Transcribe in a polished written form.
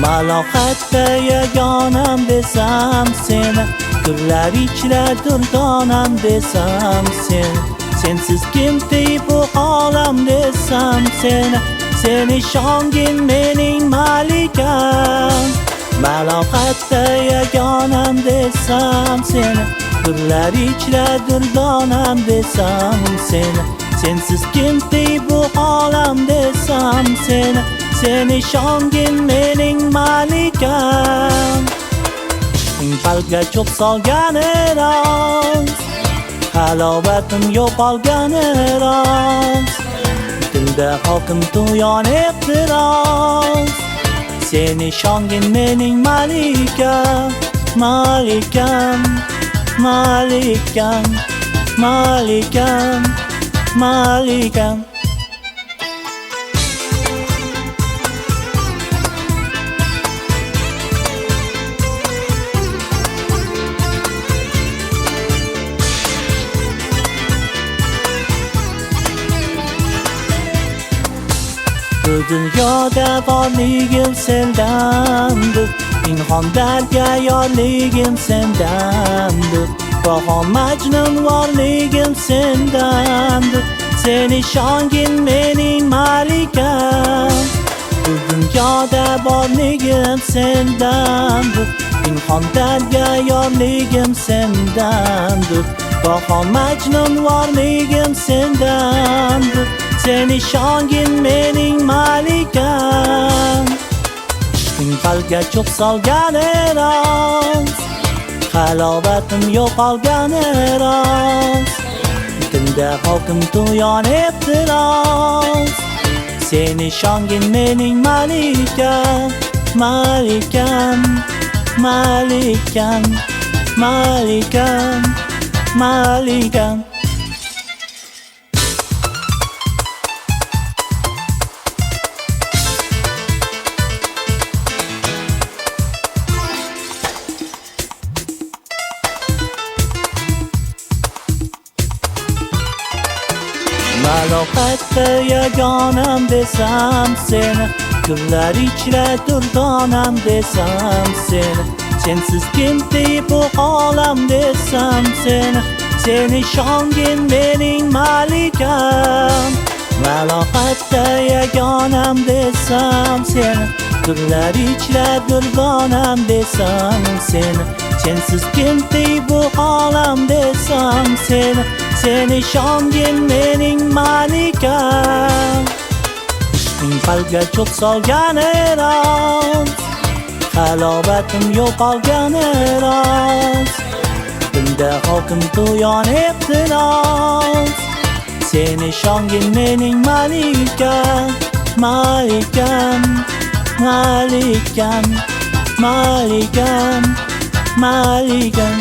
Malohatda yagonam desam seni, gullar ichra durdonam desam seni, sensiz kim dey bu olam desam seni, seni shongin mening malikam. Malohatda yagonam desam seni, gullar ichra durdonam desam seni, sensiz kim dey bu olam desam seni, seni shongin mening malikam. Qalbga cho'p solgani rost, halovatim yo'qolgani rost, dilda hokim tuyon ehtiros, seni shongin mening malikam, malikam, malikam, malikam, malikam. Bu dunyoda borligim sendandir, pinhon darga yorligim sendandir, Baho Majnun borligim sendandir, seni shongin mening malikam. Bu dunyoda borligim sendandir, pinhon darga yorligim sendandir, Baho Majnun borligim sendandir, seni shongin mening malikam. Qalbga cho'p solgani rost, halovatim yo'qolgani rost, dilda hokim tuyon ehtiros, seni shongin mening malikam, malikam, malikam, malikam, malikam. Malohatda yagonam desam seni, gullar ichra durdonam desam seni, sensiz kim dey bu olam desam seni, seni shongin mening malikam. Malohatda yagonam desam seni, gullar ichra durdonam desam seni, sensiz kim dey bu olam desam seni, seni shongin mening malikam. Qalbga cho'p solgani rost, halovatim yo'qolgani rost, dilda hokim tuyon ehtiros, seni shongin mening malikam, malikam, malikam, malikam, malikam.